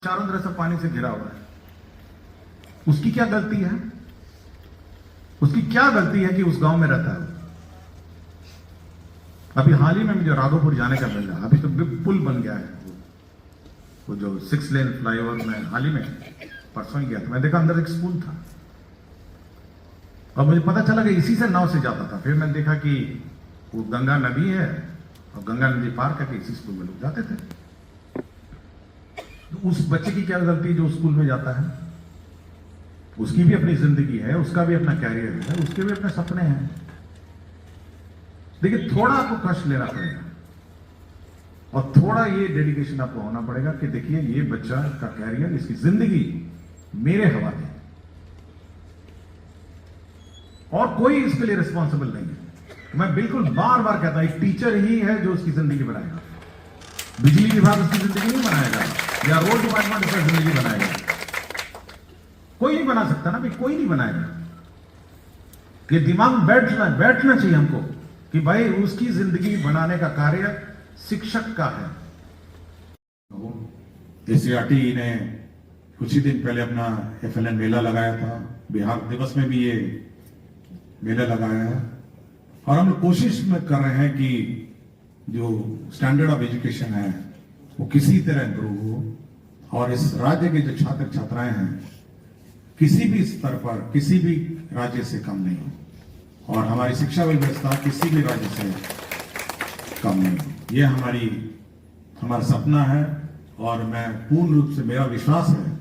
चारों तरफ से पानी से घिरा हुआ है। उसकी क्या गलती है? उसकी क्या गलती है कि उस गांव में रहता है? अभी हाल ही में मुझे राघोपुर जाने का मिल रहा, अभी तो पुल बन गया है वो जो 6 लेन फ्लाईओवर में हाल ही में परसों ही गया था, मैं देखा अंदर एक स्कूल था और मुझे पता चला कि इसी से नाव से जाता था। फिर मैंने देखा कि वो गंगा नदी है और गंगा नदी पार करके इसी स्कूल में लोग जाते थे। तो उस बच्चे की क्या गलती जो स्कूल में जाता है? उसकी भी अपनी जिंदगी है, उसका भी अपना कैरियर है, उसके भी अपने सपने हैं। देखिए, थोड़ा आपको कष्ट लेना पड़ेगा और थोड़ा ये डेडिकेशन आपको होना पड़ेगा कि देखिए ये बच्चा का कैरियर, इसकी जिंदगी मेरे हवाले है और कोई इसके लिए रिस्पॉन्सिबल नहीं है। मैं बिल्कुल बार बार कहता हूं, एक टीचर ही है जो उसकी जिंदगी बनाएगा। बिजली विभाग उसकी जिंदगी नहीं बनाएगा या रोड डिपार्टमेंट उसकी जिंदगी बनाएगा। कोई नहीं बना सकता ना भाई, कोई नहीं बनाएगा। ये दिमाग बैठना चाहिए हमको कि भाई उसकी जिंदगी बनाने का कार्य शिक्षक का है। एससीईआरटी ने कुछ ही दिन पहले अपना FLN मेला लगाया था, बिहार दिवस में भी ये मेला लगाया है और हम लोग कोशिश में कर रहे हैं कि जो स्टैंडर्ड ऑफ एजुकेशन है वो किसी तरह इंप्रूव हो और इस राज्य के जो छात्र छात्राएं हैं किसी भी स्तर पर किसी भी राज्य से कम नहीं हो और हमारी शिक्षा व्यवस्था किसी भी राज्य से कम नहीं हो। ये हमारा सपना है और मैं पूर्ण रूप से, मेरा विश्वास है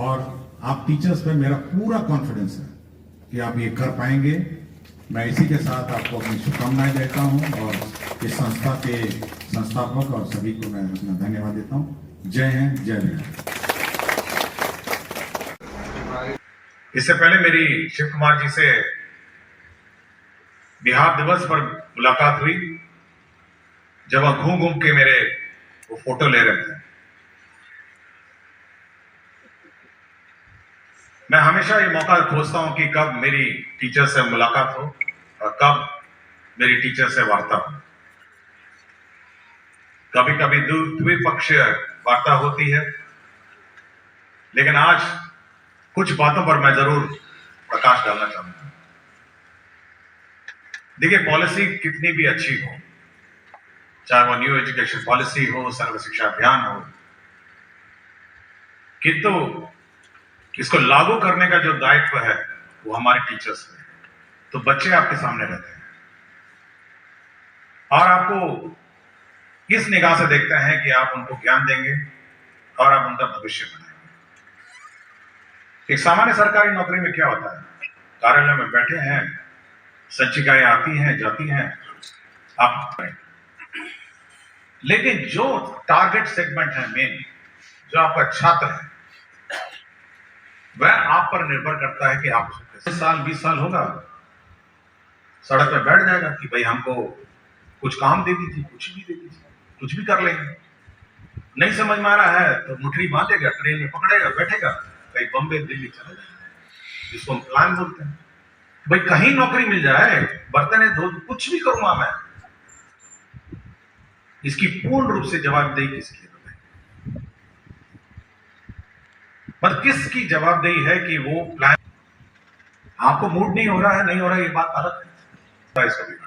और आप टीचर्स पे मेरा पूरा कॉन्फिडेंस है कि आप ये कर पाएंगे। मैं इसी के साथ आपको अपनी शुभकामनाएं देता हूं और इस संस्था के संस्थापक और सभी को मैं अपना धन्यवाद देता हूं। जय हिंद, जय बिहार। इससे पहले मेरी शिव कुमार जी से बिहार दिवस पर मुलाकात हुई, जब वह घूम घूम के मेरे वो फोटो ले रहे थे। मैं हमेशा ये मौका खोजता हूं कि कब मेरी टीचर से मुलाकात हो और कब मेरी टीचर से वार्ता हो। कभी कभी द्विपक्षीय वार्ता होती है, लेकिन आज कुछ बातों पर मैं जरूर प्रकाश डालना चाहूंगा। देखिए, पॉलिसी कितनी भी अच्छी हो, चाहे वो न्यू एजुकेशन पॉलिसी हो, सर्व शिक्षा अभियान हो, किंतु इसको लागू करने का जो दायित्व है वो हमारे टीचर्स पे है। तो बच्चे आपके सामने रहते हैं और आपको किस निगाह से देखते हैं कि आप उनको ज्ञान देंगे और आप उनका भविष्य बनाएंगे। एक सामान्य सरकारी नौकरी में क्या होता है, कार्यालय में बैठे हैं, संचिकाएं आती हैं जाती हैं, आप, लेकिन जो टारगेट सेगमेंट है मेन, जो आपका छात्र है, वह आप पर निर्भर करता है कि आप 10 साल 20 साल होगा, सड़क पर बैठ जाएगा कि भाई हमको कुछ काम दे दीजिए, कुछ भी दे दीजिए, कुछ भी कर लेंगे। नहीं समझ में आ रहा है तो मुठरी बांधेगा, ट्रेन में पकड़ेगा, बैठेगा, कहीं बम्बे दिल्ली चला जाएगा, जिसको हम प्लान बोलते हैं। भाई कहीं नौकरी मिल जाए, बर्तन धो, कुछ भी करूंगा मैं। इसकी पूर्ण रूप से जवाबदेही किसकी है? पर किसकी जवाबदेही है कि वो प्लान, आपको मूड नहीं हो रहा है, नहीं हो रहा है, ये बात अलग है, इसको भी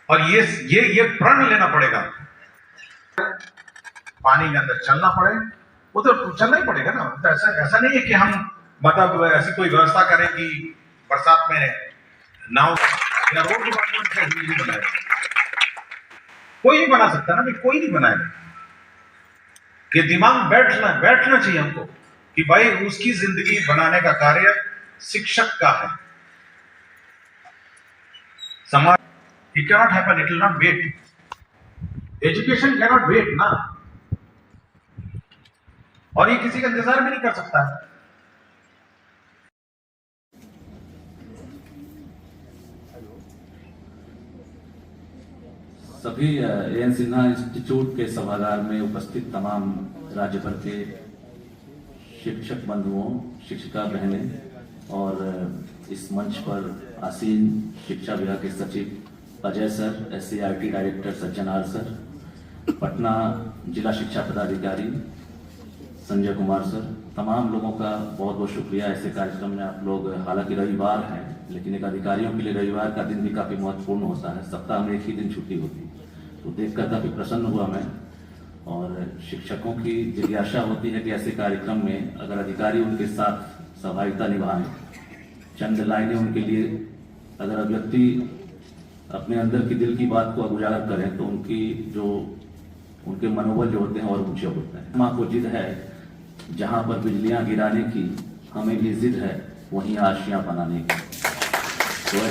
और ये प्रण लेना पड़ेगा। पानी के अंदर चलना पड़े, वो तो चलना ही पड़ेगा ना। तो ऐसा नहीं है कि हम मतलब ऐसी कोई व्यवस्था करें कि बरसात में नाव या रोड डिपार्टमेंट से नहीं बनाएगा। कोई नहीं बना सकता ना भाई, कोई नहीं बनाएगा। कि दिमाग बैठना चाहिए हमको कि भाई उसकी जिंदगी बनाने का कार्य शिक्षक का है। समाज, it cannot happen, it will not wait. Education cannot wait ना, और ये किसी का इंतजार भी नहीं कर सकता है। सभी A.N. सिन्हा इंस्टीट्यूट के सभागार में उपस्थित तमाम राज्य भर के शिक्षक बंधुओं, शिक्षिका बहनें और इस मंच पर आसीन शिक्षा विभाग के सचिव Ajay sir, SCERT director Sajjanar sir, Patna जिला शिक्षा पदाधिकारी संजय कुमार सर, तमाम लोगों का बहुत बहुत शुक्रिया। ऐसे कार्यक्रम में आप लोग, हालांकि रविवार है लेकिन एक अधिकारियों के लिए रविवार का दिन भी काफ़ी महत्वपूर्ण होता है, सप्ताह में एक ही दिन छुट्टी होती है, तो देखकर काफ़ी प्रसन्न हुआ मैं। और शिक्षकों की जिज्ञासा होती है कि ऐसे कार्यक्रम में अगर अधिकारी उनके साथ सहभागिता निभाएं, चंद लाइनें उनके लिए अगर अभ्यर्थी अपने अंदर की दिल की बात को उजागर करें तो उनके मनोबल जो होते हैं और ऊंचे होते हैं। माँ को जिद है जहां पर बिजलियां गिराने की, हमें भी जिद है वहीं आशियां बनाने की। तो